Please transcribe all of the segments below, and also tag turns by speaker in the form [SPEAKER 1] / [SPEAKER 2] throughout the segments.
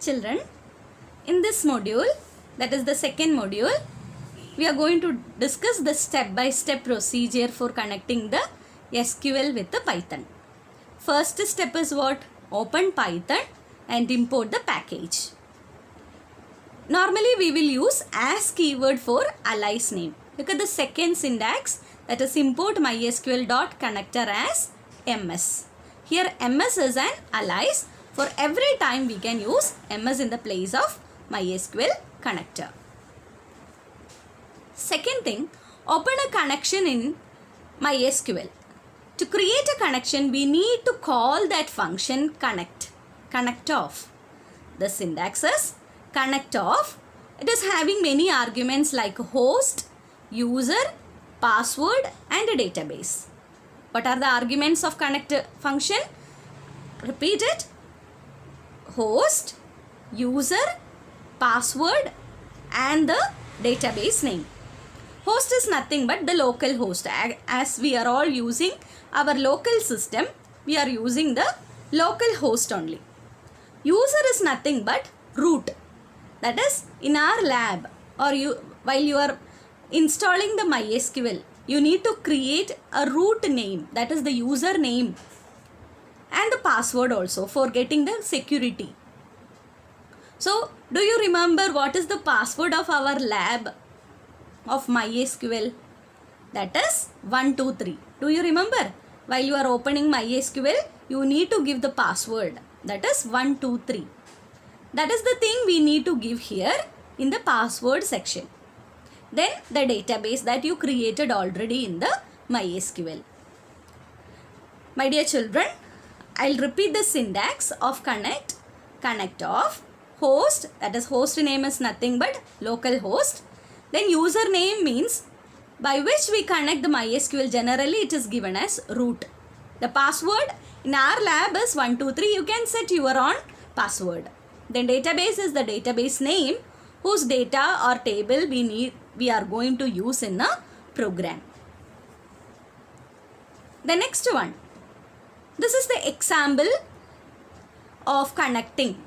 [SPEAKER 1] Children, in this module, that is the second module, we are going to discuss the step-by-step procedure for connecting the SQL with the Python. First step is what? Open Python and import the package. Normally we will use as keyword for alias name. Look at the second syntax, that is import mysql.connector as ms. Here ms is an alias. For every time we can use ms in the place of MySQL connector. Second thing, open a connection in MySQL. To create a connection, we need to call that function connect_off. The syntax is connect_off. It is having many arguments like host, user, password and a database. What are the arguments of connect function? Repeat it. Host, user, password and the database name. Host is nothing but the local host. As we are all using our local system, we are using the local host only. User is nothing but root. That is, in our lab or while you are installing the MySQL, you need to create a root name, that is the user name, and the password also for getting the security. So, do you remember what is the password of our lab of MySQL? That is 123. Do you remember? While you are opening MySQL, you need to give the password. That is 123. That is the thing we need to give here in the password section. Then the database that you created already in the MySQL. My dear children, I'll repeat the syntax of connect_off. Host, that is host name is nothing but local host. Then username means by which we connect the MySQL. Generally it is given as root. The password in our lab is 123. You can set your own password. Then database is the database name whose data or table we are going to use in the program. The next one. This is the example of connecting.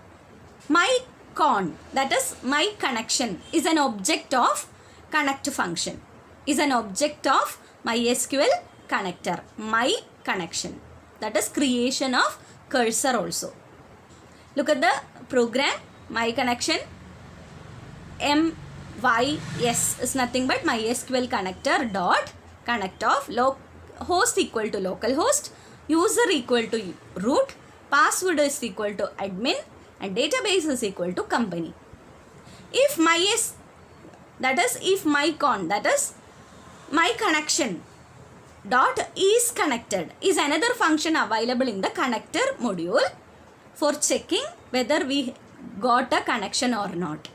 [SPEAKER 1] MyCon, that is my connection, is an object of connect function. Is an object of MySQL connector. My connection. That is creation of cursor also. Look at the program. My connection. MYS is nothing but MySQL connector dot connect_off. Host equal to localhost. User equal to root. Password is equal to admin. And database is equal to company. If MySQL, that is if MyCon, that is my connection dot is connected, is another function available in the connector module for checking whether we got a connection or not.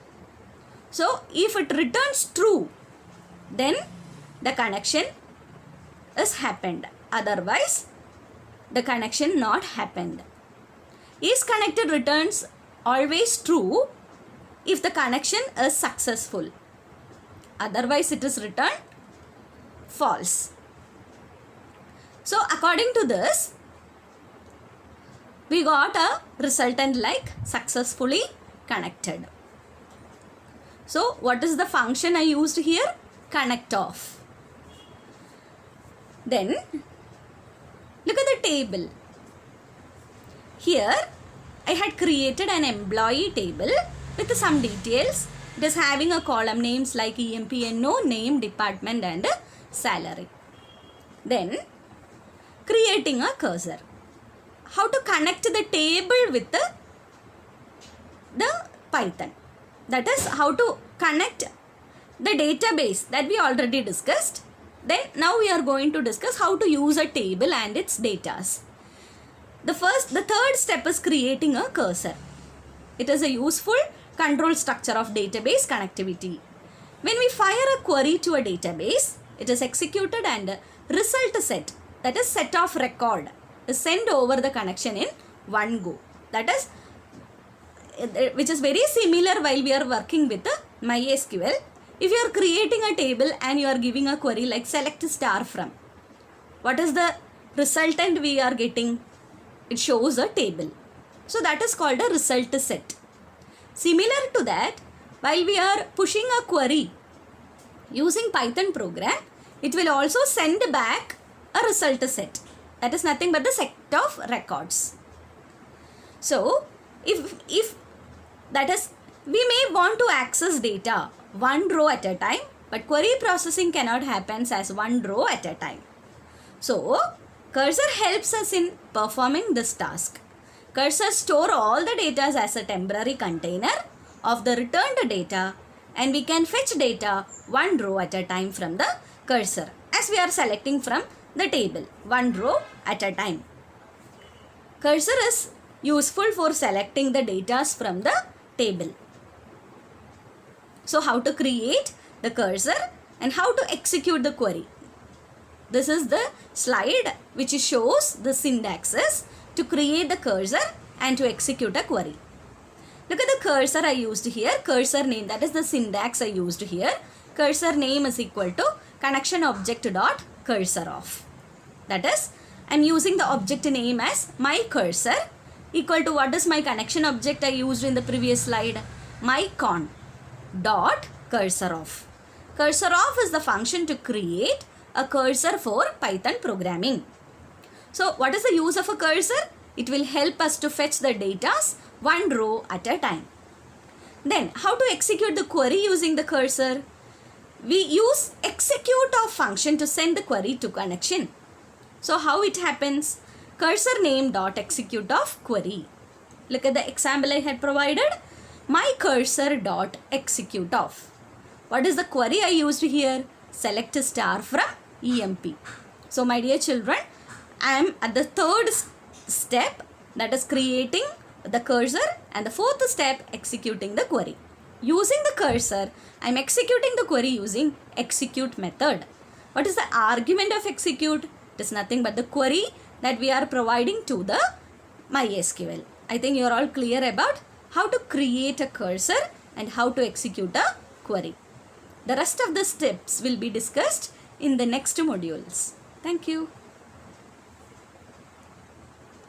[SPEAKER 1] So if it returns true, then the connection is happened. Otherwise, the connection not happened. Is connected returns always true if the connection is successful. Otherwise, it is returned false. So, according to this, we got a resultant like successfully connected. So, what is the function I used here? Connect_off. Then, look at the table. Here, I had created an employee table with some details. It is having a column names like EMPNO, name, department and salary. Then, creating a cursor. How to connect the table with the Python. That is how to connect the database that we already discussed. Then, now we are going to discuss how to use a table and its datas. The third step is creating a cursor. It is a useful control structure of database connectivity. When we fire a query to a database, it is executed and result set, that is set of record, is sent over the connection in one go. That is, which is very similar while we are working with the MySQL. If you are creating a table and you are giving a query like select star from, what is the resultant we are getting? It shows a table. So that is called a result set. Similar to that, while we are pushing a query using Python program, it will also send back a result set. That is nothing but the set of records. So, if that is, we may want to access data one row at a time, but query processing cannot happen as one row at a time. So, cursor helps us in performing this task. Cursor store all the data as a temporary container of the returned data, and we can fetch data one row at a time from the cursor as we are selecting from the table, one row at a time. Cursor is useful for selecting the data from the table. So how to create the cursor and how to execute the query. This is the slide which shows the syntaxes to create the cursor and to execute a query. Look at the cursor I used here, cursor name, that is the syntax I used here. Cursor name is equal to connection object dot cursor of. That is, I am using the object name as my cursor equal to what is my connection object I used in the previous slide, my con dot cursor of. Cursor of is the function to create a cursor for Python programming. So what is the use of a cursor? It will help us to fetch the data one row at a time. Then how to execute the query using the cursor? We use execute of function to send the query to connection. So how it happens? Cursor name dot execute of query. Look at the example I had provided. My cursor dot execute of. What is the query I used here? Select a star from EMP. So my dear children, I am at the third step, that is creating the cursor, and the fourth step, executing the query. Using the cursor, I am executing the query using execute method. What is the argument of execute? It is nothing but the query that we are providing to the MySQL. I think you are all clear about how to create a cursor and how to execute a query. The rest of the steps will be discussed in the next modules. Thank you.